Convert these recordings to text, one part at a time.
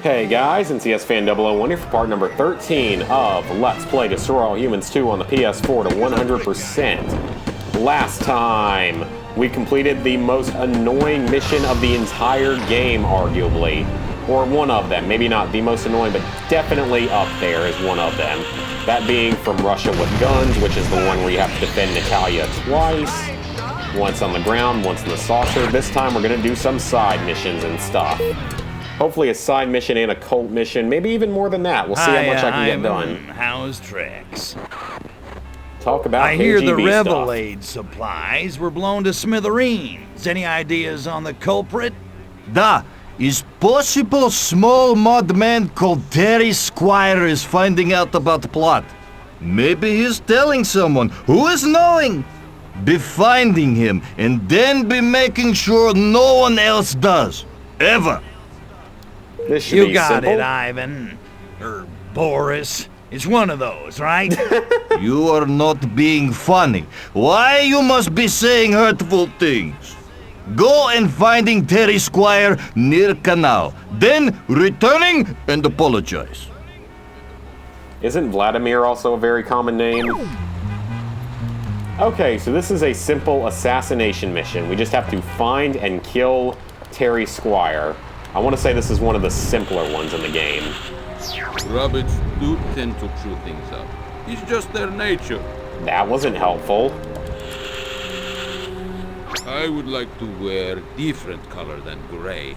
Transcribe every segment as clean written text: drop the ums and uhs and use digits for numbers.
Hey guys, it's CSFan001 here for part number 13 of Let's Play Destroy All Humans 2 on the PS4 to 100%. Last time, we completed the most annoying mission of the entire game, arguably. Or one of them. Maybe not the most annoying, but definitely up there is one of them. That being From Russia with Guns, which is the one where you have to defend Natalia twice. Once on the ground, once in the saucer. This time we're going to do some side missions and stuff. Hopefully a side mission and a cult mission, maybe even more than that. We'll see how much I can get done. How's tricks? Talk about I hear the KGB Rebel Aid supplies were blown to smithereens. Any ideas on the culprit? Da, is possible small mud man called Terry Squire is finding out about the plot. Maybe he's telling someone who is knowing. Be finding him and then be making sure no one else does. Ever. This should You be got simple. it, Ivan. Or Boris. It's one of those, right? You are not being funny. Why you must be saying hurtful things? Go and finding Terry Squire near canal. Then returning and apologize. Isn't Vladimir also a very common name? Okay, so this is a simple assassination mission. We just have to find and kill Terry Squire. I want to say this is one of the simpler ones in the game. Rabbits do tend to chew things up. It's just their nature. That wasn't helpful. I would like to wear different color than gray.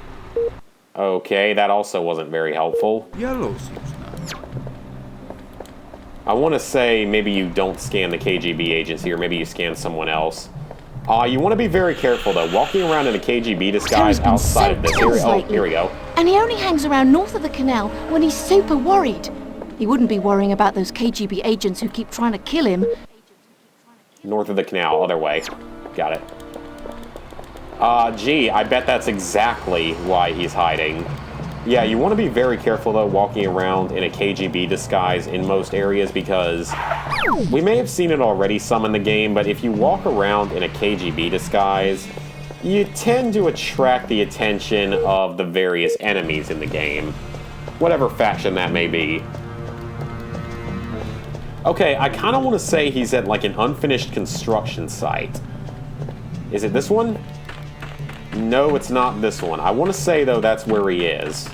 Okay, that also wasn't very helpful. Yellow seems nice. I want to say maybe you don't scan the KGB agents here. Maybe you scan someone else. You want to be very careful, though. Walking around in a KGB disguise outside of this area... Oh, here we go. And he only hangs around north of the canal when he's super worried. He wouldn't be worrying about those KGB agents who keep trying to kill him. North of the canal, other way. Got it. Gee, I bet that's exactly why he's hiding. Yeah, you want to be very careful, though, walking around in a KGB disguise in most areas, because we may have seen it already some in the game, but if you walk around in a KGB disguise, you tend to attract the attention of the various enemies in the game, whatever faction that may be. Okay, I kind of want to say he's at, like, an unfinished construction site. Is it this one? No, it's not this one. I want to say, though, that's where he is.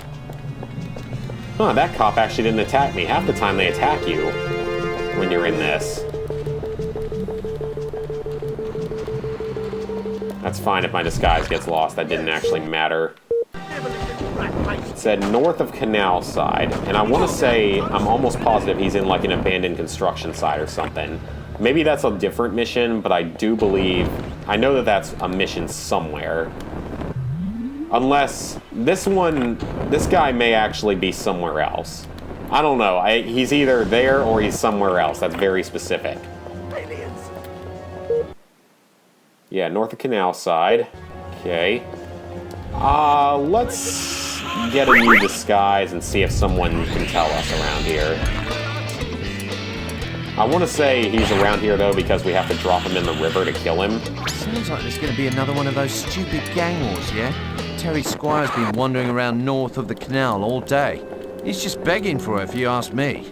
Huh, that cop actually didn't attack me. Half the time they attack you when you're in this. That's fine if my disguise gets lost. That didn't actually matter. It said north of canal side. And I want to say, I'm almost positive he's in like an abandoned construction site or something. Maybe that's a different mission, but I do believe... I know that that's a mission somewhere. Unless this guy may actually be somewhere else. I don't know. He's either there or he's somewhere else. That's very specific. Yeah, north of canal side. Okay. Let's get a new disguise and see if someone can tell us around here. I want to say he's around here, though, because we have to drop him in the river to kill him. Sounds like there's going to be another one of those stupid gang wars, yeah? Terry Squire's been wandering around north of the canal all day. He's just begging for it, if you ask me.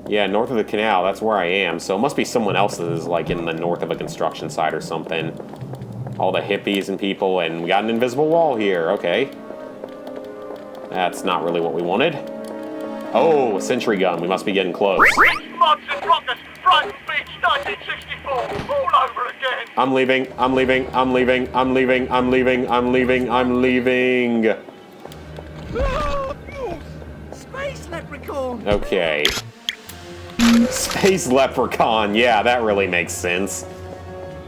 Yeah, north of the canal, that's where I am. So it must be someone else that is, like, in the north of a construction site or something. All the hippies and people, and we got an invisible wall here. Okay. That's not really what we wanted. Oh, a sentry gun. We must be getting close. I'm leaving. I'm leaving. I'm leaving. I'm leaving. I'm leaving. I'm leaving. I'm leaving. Space leprechaun. Okay. Space leprechaun. Yeah, that really makes sense.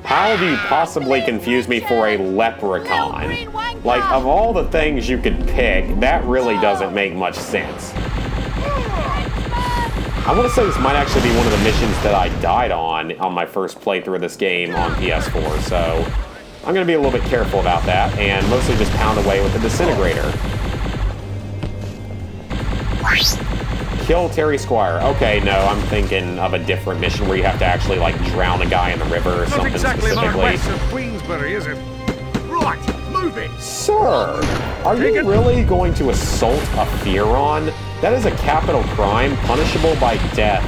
How do you possibly confuse me for a leprechaun? Like, of all the things you could pick, that really doesn't make much sense. I want to say this might actually be one of the missions that I died on my first playthrough of this game on PS4, so I'm going to be a little bit careful about that, and mostly just pound away with the disintegrator. Kill Terry Squire. Okay, no, I'm thinking of a different mission where you have to actually, like, drown a guy in the river or something exactly specifically. Not exactly west of Queensbury, is it? Right, move it. Sir, are you really going to assault a Fearon? That is a capital crime punishable by death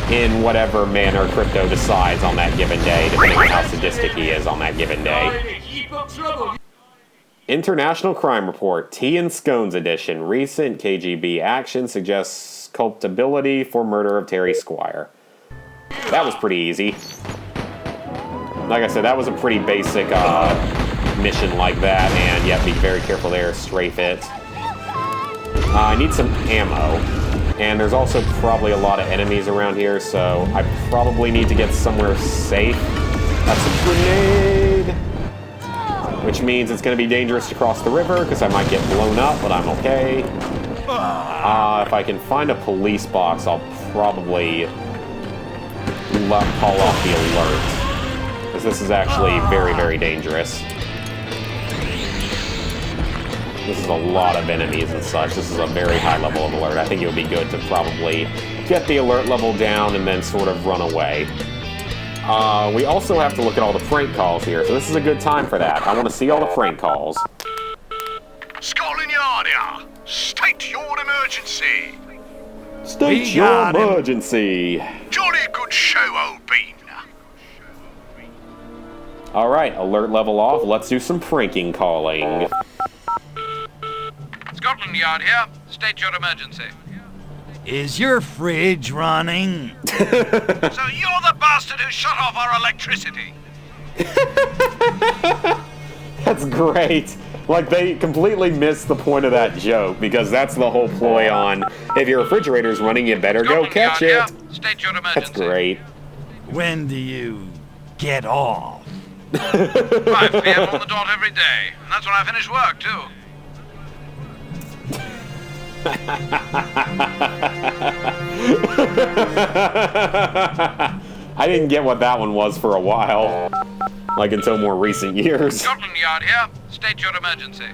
in whatever manner Crypto decides on that given day, depending on how sadistic he is on that given day. International Crime Report, Tea and Scones Edition. Recent KGB action suggests culpability for murder of Terry Squire. That was pretty easy. Like I said, that was a pretty basic mission like that, and yeah, be very careful there, strafe it. I need some ammo, and there's also probably a lot of enemies around here, so I probably need to get somewhere safe. That's a grenade! Which means it's going to be dangerous to cross the river, because I might get blown up, but I'm okay. If I can find a police box, I'll probably call off the alert. Because this is actually very, very dangerous. This is a lot of enemies and such. This is a very high level of alert. I think it would be good to probably get the alert level down and then sort of run away. We also have to look at all the prank calls here, so this is a good time for that. I want to see all the prank calls. Scotland Yard here. State your emergency. State your emergency. Jolly good show, old bean. Alright, alert level off. Let's do some pranking calling. Scotland Yard here. State your emergency. Is your fridge running? So you're the bastard who shut off our electricity. That's great. Like, they completely missed the point of that joke, because that's the whole ploy on, if your refrigerator's running, you better go catch it. State your emergency. That's great. When do you get off? 5 p.m. on the dot every day. And that's when I finish work, too. I didn't get what that one was for a while. Like, until more recent years. Scotland Yard here. State your emergency.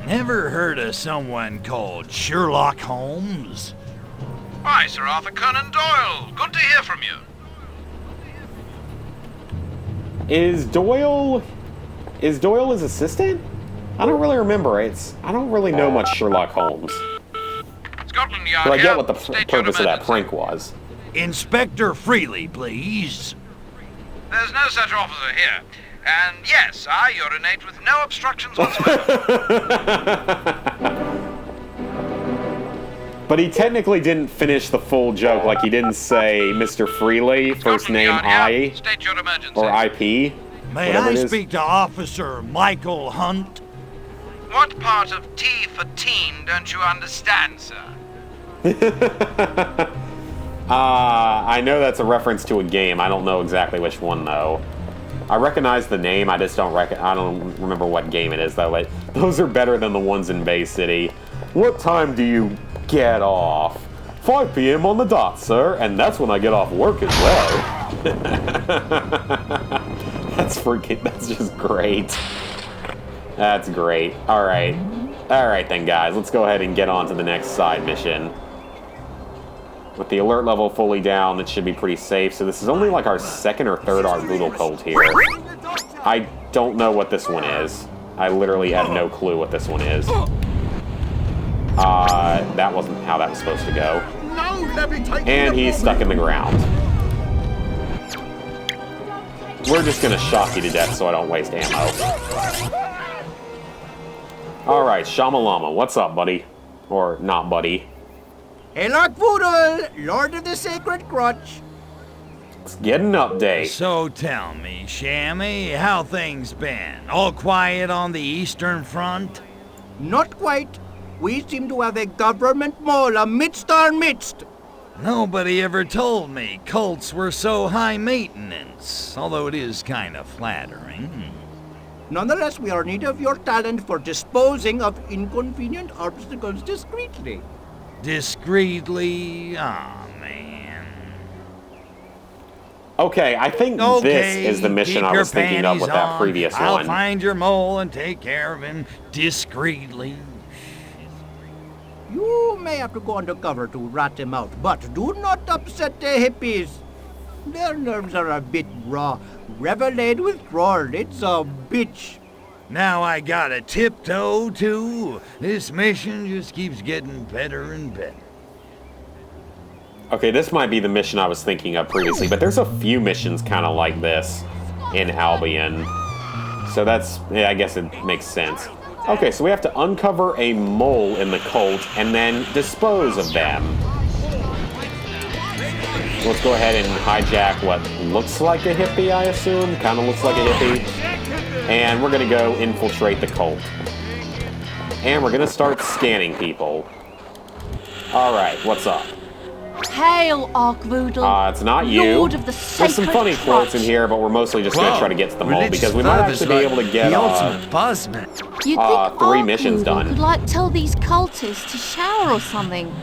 Never heard of someone called Sherlock Holmes? Why, Sir Arthur Conan Doyle. Good to hear from you. Is Doyle his assistant? I don't really remember. I don't really know much Sherlock Holmes. Scotland Yard But I here. get what the State your purpose of that emergency. prank was. Inspector Freely, please. There's no such officer here. And yes, I urinate with no obstructions whatsoever. But he technically didn't finish the full joke. Like, he didn't say Mr. Freely, first Scotland name Yard here. I, State your emergency. or IP. May whatever I it is. speak to Officer Michael Hunt? What part of T for teen don't you understand, sir? I know that's a reference to a game. I don't know exactly which one, though. I recognize the name. I just don't I don't remember what game it is, though. Like, those are better than the ones in Bay City. What time do you get off? 5 p.m. on the dot, sir. And that's when I get off work as well. That's just great. That's great. Alright. Alright then, guys. Let's go ahead and get on to the next side mission. With the alert level fully down, it should be pretty safe. So this is only like our second or third Brutal Cold here. I don't know what this one is. I literally have no clue what this one is. That wasn't how that was supposed to go. And he's stuck in the ground. We're just gonna shock you to death so I don't waste ammo. Alright, Shamalama, what's up, buddy? Or not, buddy. Hey, Lord Voodoo, Lord of the Sacred Crutch. Let's get an update. So tell me, Shammy, how things been? All quiet on the Eastern Front? Not quite. We seem to have a government mole amidst our midst. Nobody ever told me cults were so high maintenance, although it is kind of flattering. Nonetheless, we are in need of your talent for disposing of inconvenient obstacles discreetly. Discreetly? Aw, man. Okay, I think this is the mission keep I your was thinking of with panties that on. previous I'll one. find your mole and take care of him discreetly. You may have to go undercover to rat him out, but do not upset the hippies. Their nerves are a bit raw. Revelade withdrawal, it's a bitch. Now I gotta tiptoe too. This mission just keeps getting better and better. Okay, this might be the mission I was thinking of previously, but there's a few missions kind of like this in Albion. So that's, yeah, I guess it makes sense. Okay, so we have to uncover a mole in the cult and then dispose of them. Let's go ahead and hijack what looks like a hippie, I assume. Kind of looks like a hippie. And we're going to go infiltrate the cult. And we're going to start scanning people. Alright, what's up? Hail, Arkvoodle. It's not you. Lord of the There's some funny Sacred quotes in Crutch. here, but we're mostly just going to try to get to the mole Religious because we might fervor's actually be able to get the ultimate buzzman. You'd think 3 missions Arkvoodle done. could, like, tell these cultists to shower or something.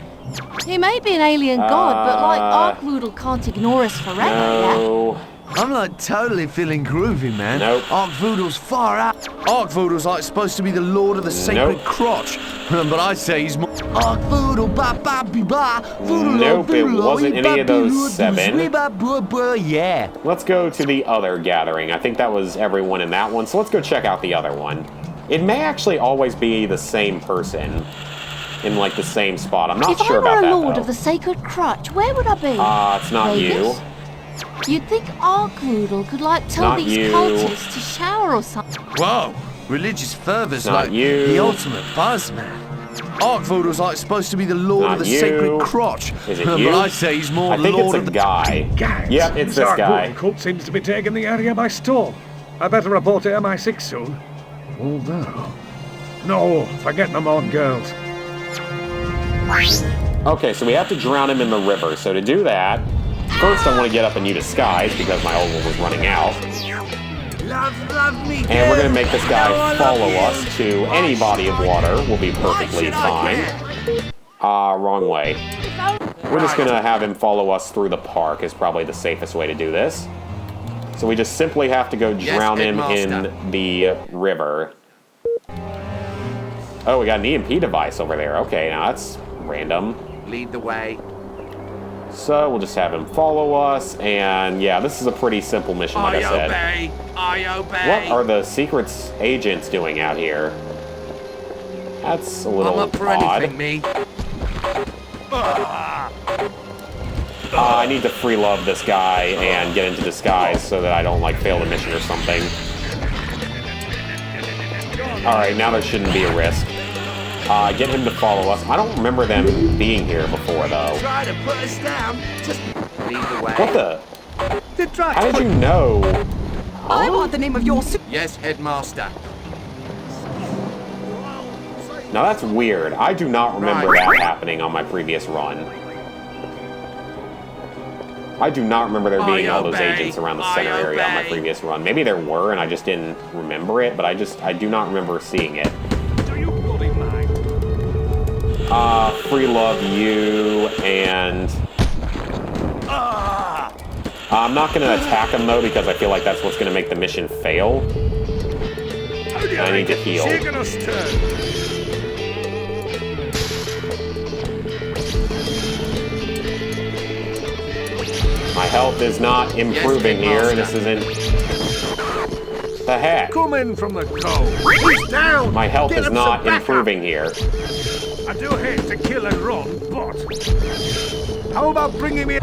He may be an alien god, but, like, Arkvoodle can't ignore us forever, yeah? No. I'm like totally feeling groovy, man. Nope. Arkvoodle's far out. Arkvoodle's like supposed to be the lord of the sacred Nope. crotch. But I'd say he's more Arkvoodle, ba ba bi ba. Voodle, Nope, it voodle, wasn't any of those 7. Yeah. Let's go to the other gathering. I think that was everyone in that one, so let's go check out the other one. It may actually always be the same person in, like, the same spot. I'm not If sure I about were that, a lord though. of the Sacred Crutch, where would I be? It's not Vegas? you. You'd think Arkvoodle could, like, tell Not these you. cultists to shower or something. Whoa. Religious fervor's Not like you. the ultimate buzzman. Arkvoodle's like supposed to be the lord Not of the you. sacred crotch. Is it But you? I'd say he's more I think lord it's of a the guy. Guys, Yep, it's this guy. cult seems to be taking the area by storm. I better report to MI6 soon. Although... No, forget them on girls. Okay, so we have to drown him in the river. So to do that, first I want to get up a new disguise because my old one was running out. Love me, And we're going to make this guy follow us to any body of water. We'll be perfectly fine. Wrong way. We're just going to have him follow us through the park is probably the safest way to do this. So we just simply have to go drown him in the river. Oh, we got an EMP device over there. Okay, now that's random. Lead the way. So we'll just have him follow us, and yeah, this is a pretty simple mission, like I said. I obey. What are the secrets agents doing out here? That's a little I'm up for odd. anything, me. I need to free love this guy and get into disguise so that I don't, like, fail the mission or something. Alright, now there shouldn't be a risk. Get him to follow us. I don't remember them being here before, though. Try to put us down. Just Lead the way. What the? to try. How did you know? I want the name of your suit. Yes, headmaster. Now that's weird. I do not remember that happening on my previous run. I do not remember there being all those agents around the center area on my previous run. Maybe there were and I just didn't remember it, but I do not remember seeing it. Do you bloody mind? Free love you, and... I'm not going to attack him, though, because I feel like that's what's going to make the mission fail. I need to heal. Shaking us turn. My health is not improving here. This isn't... The heck? Come in from the cold. He's down. My health Get is him not some backup. improving here. I do hate to kill and run, but how about bringing me?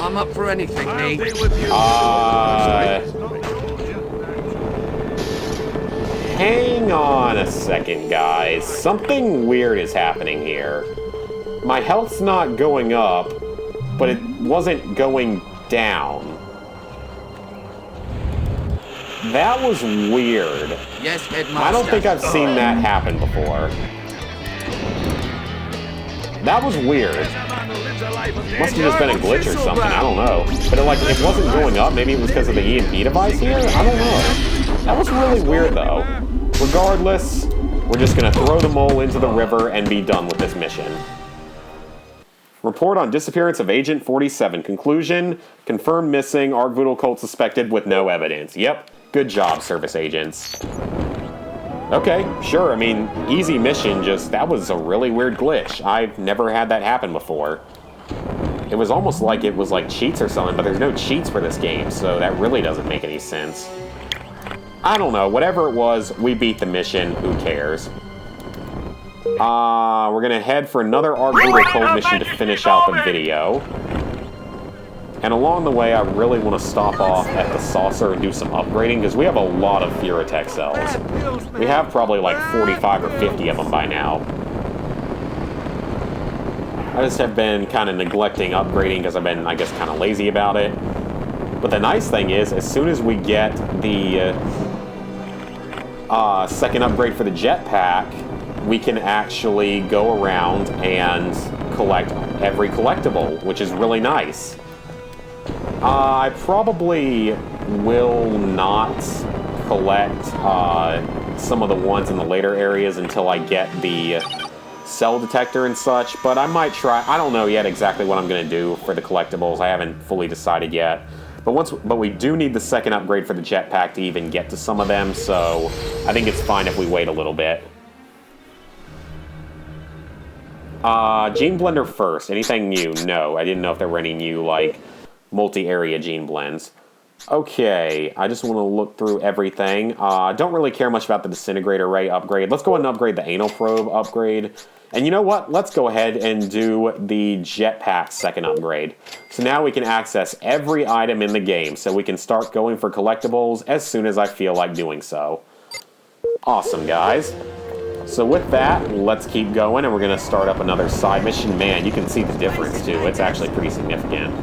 I'm up for anything, I'll me. deal with you. Hang on a second, guys. Something weird is happening here. My health's not going up, but it wasn't going down. That was weird. Yes, headmaster. I don't think I've seen that happen before. That was weird. Must have just been a glitch or something, I don't know. But it wasn't going up, maybe it was because of the EMP device here? I don't know. That was really weird though. Regardless, we're just gonna throw the mole into the river and be done with this mission. Report on disappearance of Agent 47. Conclusion, confirmed missing, Arkvoodle cult suspected with no evidence. Yep, good job, service agents. Okay, sure, I mean, easy mission, just that was a really weird glitch. I've never had that happen before. It was almost like it was like cheats or something, but there's no cheats for this game, so that really doesn't make any sense. I don't know. Whatever it was, we beat the mission. Who cares? We're gonna head for another Arguable Cold mission to finish out the video. And along the way, I really want to stop off at the saucer and do some upgrading, because we have a lot of Furatech cells. We have probably like 45 or 50 of them by now. I just have been kind of neglecting upgrading because I've been, I guess, kind of lazy about it. But the nice thing is, as soon as we get the second upgrade for the jetpack, we can actually go around and collect every collectible, which is really nice. I probably will not collect some of the ones in the later areas until I get the cell detector and such, but I might try. I don't know yet exactly what I'm going to do for the collectibles. I haven't fully decided yet. But we do need the second upgrade for the jetpack to even get to some of them, so I think it's fine if we wait a little bit. Gene Blender first. Anything new? No, I didn't know if there were any new, like, multi-area gene blends. Okay, I just want to look through everything. Don't really care much about the disintegrator ray upgrade. Let's go ahead and upgrade the anal probe upgrade. And you know what? Let's go ahead and do the jetpack second upgrade. So now we can access every item in the game, so we can start going for collectibles as soon as I feel like doing so. Awesome, guys. So with that, let's keep going, and we're going to start up another side mission. Man, you can see the difference, too. It's actually pretty significant.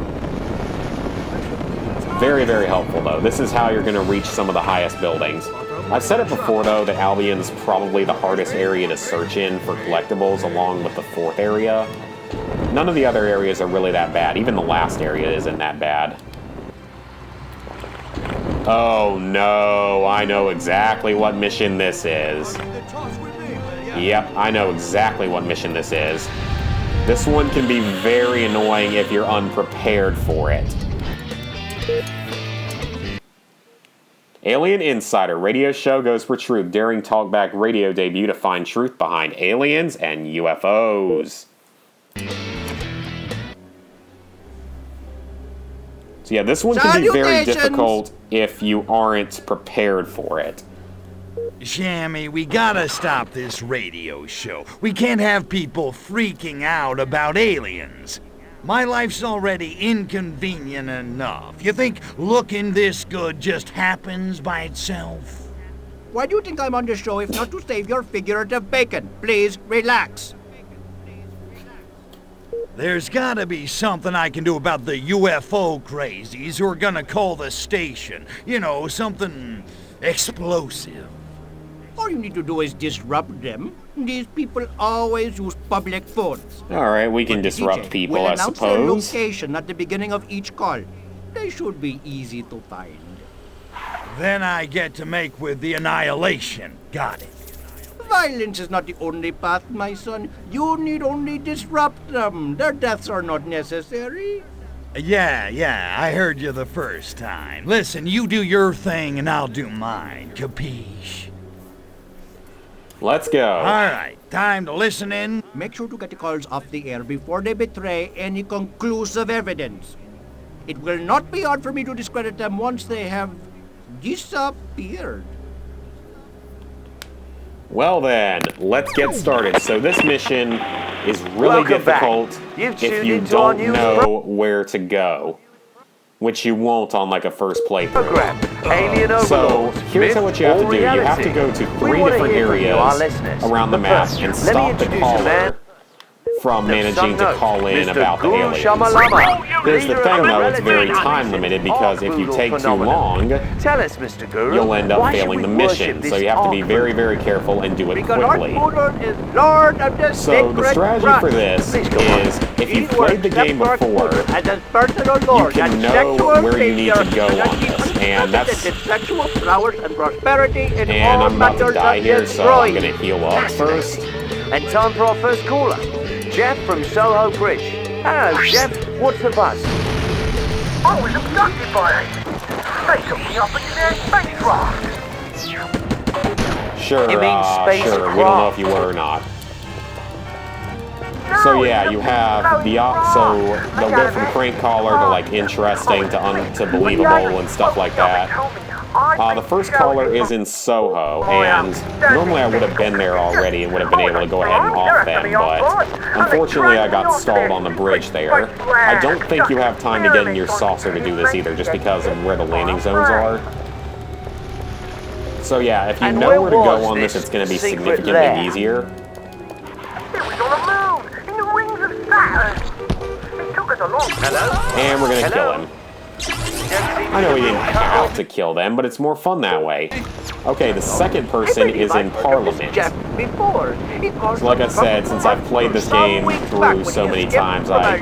Very, very helpful, though. This is how you're going to reach some of the highest buildings. I've said it before, though, that Albion's probably the hardest area to search in for collectibles, along with the 4th area. None of the other areas are really that bad. Even the last area isn't that bad. Oh, no. I know exactly what mission this is. Yep, I know exactly what mission this is. This one can be very annoying if you're unprepared for it. Alien Insider radio show goes for truth. Daring talkback radio debut to find truth behind aliens and UFOs. So yeah, this one can be very difficult if you aren't prepared for it. Shammy, we gotta stop this radio show. We can't have people freaking out about aliens. My life's already inconvenient enough. You think looking this good just happens by itself? Why do you think I'm on the show if not to save your figurative bacon? Please, relax. There's gotta be something I can do about the UFO crazies who are gonna call the station. You know, something explosive. All you need to do is disrupt them. These people always use public phones. Alright, we can disrupt people, I suppose. We'll announce their location at the beginning of each call. They should be easy to find. Then I get to make with the annihilation. Got it. Violence is not the only path, my son. You need only disrupt them. Their deaths are not necessary. Yeah, I heard you the first time. Listen, you do your thing and I'll do mine. Capiche? Let's go. Alright, time to listen in. Make sure to get the calls off the air before they betray any conclusive evidence. It will not be hard for me to discredit them once they have disappeared. Well then, let's get started. So this mission is really difficult if you don't know where to go, which you won't on like a first playthrough. So here's what you have to do. You have to go to 3 different areas around the map and stop the caller from managing to call in about the aliens. Here's the thing though, it's very time limited because if you take too long, you'll end up failing the mission. So you have to be very, very careful and do it quickly. So the strategy for this is, if you've played the game before, you can know where you need to go on this. And that's... And I'm about to die here, so I'm going to heal up first. And time for our first caller. Jeff from Soho Bridge. Hello, Jeff. What's the buzz? I was abducted by it. They took me up into their spacecraft. Sure, You mean sure. We don't know if you were or not. So yeah, you have the so they'll go from prank caller to like interesting to believable and stuff like that. The first caller is in Soho, and normally I would have been there already and would have been able to go ahead and off them, but unfortunately I got stalled on the bridge there. I don't think you have time to get in your saucer to do this either, just because of where the landing zones are. So yeah, if you know where to go on this, it's going to be significantly easier. It was on the moon, in the rings of Saturn. It took us a long time. And we're going to kill him. I know we didn't have to kill them, but it's more fun that way. Okay, the second person is in Parliament. So like I said, since I've played this game through so many times, I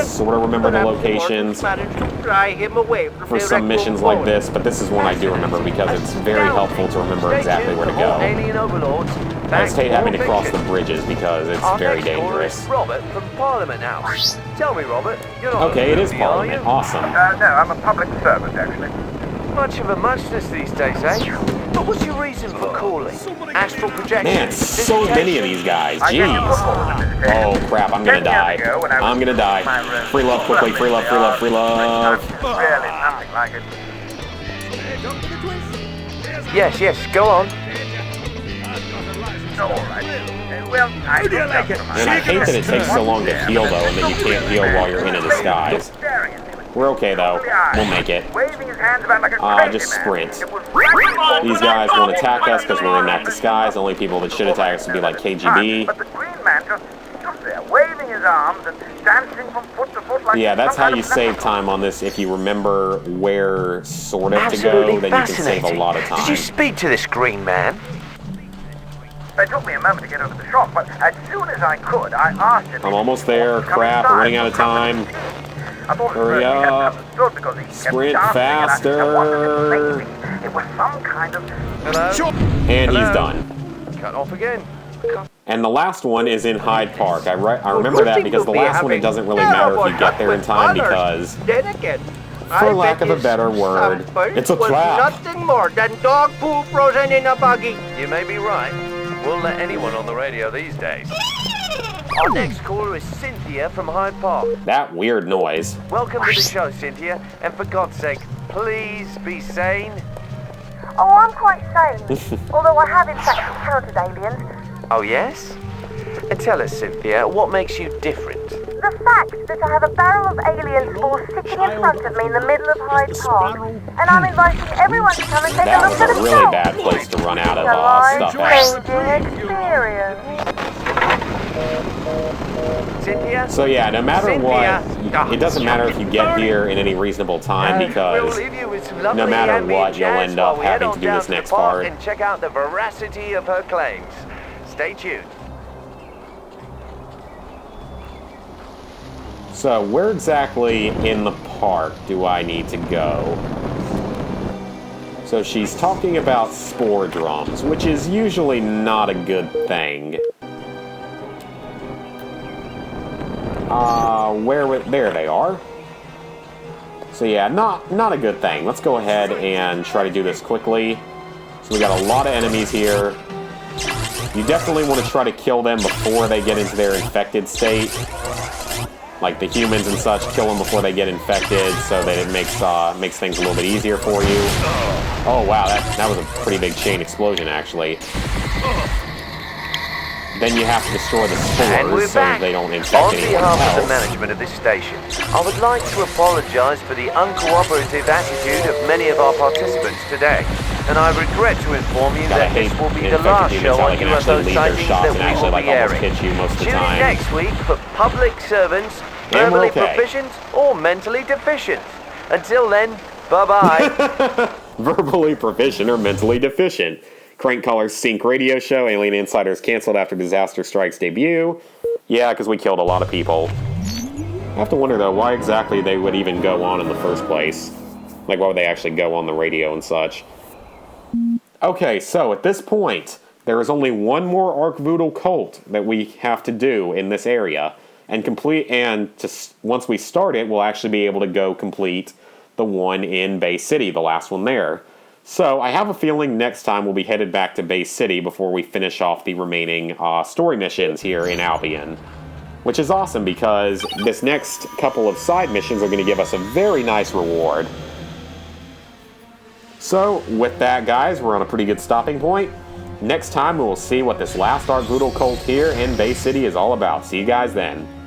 sort of remember the locations for some missions like this, but this is one I do remember because it's very helpful to remember exactly where to go. I just hate having to cross the bridges because it's very dangerous. Robert from Parliament House. Tell me, Robert, you're not okay, it is Parliament. Awesome. No, I'm a public servant, actually. Much of a muchness these days, eh? What was your reason for calling? Astral projection? Man, so many of these guys. Jeez. Oh, crap. I'm gonna die. I'm gonna die. Free love quickly. Free love, free love, free love. Really, nothing like it. Yes, go on. All right. Well, I do like it. And I hate that it takes so long to heal, though, and that you can't heal while you're in a disguise. We're okay, though. We'll make it. Just sprint. These guys won't attack us because we're in that disguise. The only people that should attack us would be like KGB. But the Green Man just there, waving his arms and dancing from foot to foot like yeah, that's how you save time on this. If you remember where sort of to go, then you can save a lot of time. Did you speak to this Green Man? It took me a moment to get over the shock, but as soon as I could, I asked him. I'm almost there. Crap, we're running out of time. Hurry up. Sprint faster. It was some kind of... And he's done. Cut off again. And the last one is in Hyde Park. I remember that because the last one, it doesn't really matter if you get there in time because, for lack of a better word, it's a trap. Nothing more than dog poo frozen in a buggy. You may be right. We'll let anyone on the radio these days. Our next caller is Cynthia from Hyde Park. That weird noise. Welcome to the show, Cynthia. And for God's sake, please be sane. Oh, I'm quite sane. Although I have in fact encountered aliens. Oh, yes? And tell us, Cynthia, what makes you different? The fact that I have a barrel of alien spores sitting in front of me in the middle of Hyde Park, and I'm inviting everyone to come and take a look at That the was a really bad place to run out of stuff at. Cynthia? So yeah, no matter what, it doesn't matter if you get here in any reasonable time because no matter what, you'll end up having to do this next part. And check out the veracity of her claims. Stay tuned. So where exactly in the park do I need to go? So she's talking about spore drums, which is usually not a good thing. There they are. So yeah, not a good thing. Let's go ahead and try to do this quickly. So we got a lot of enemies here. You definitely want to try to kill them before they get into their infected state. Like the humans and such, kill them before they get infected so that it makes things a little bit easier for you. Oh wow, that was a pretty big chain explosion actually. Then you have to destroy the spores so that they don't infect anyone else. On behalf of the management of this station, I would like to apologize for the uncooperative attitude of many of our participants today. And I regret to inform you that this will be the last show on UFO sightings that we will be airing. Tune in next week for public servants, verbally proficient or mentally deficient. Until then, bye-bye. Verbally proficient or mentally deficient. Crank Caller's Sync radio show, Alien Insiders canceled after Disaster Strike's debut. Yeah, because we killed a lot of people. I have to wonder, though, why exactly they would even go on in the first place. Like, why would they actually go on the radio and such? Okay, so at this point, there is only one more Ark-Voodoo cult that we have to do in this area. And once we start it, we'll actually be able to go complete the one in Bay City, the last one there. So I have a feeling next time we'll be headed back to Bay City before we finish off the remaining story missions here in Albion. Which is awesome because this next couple of side missions are going to give us a very nice reward. So, with that, guys, we're on a pretty good stopping point. Next time, we will see what this last Dark Voodoo cult here in Bay City is all about. See you guys then.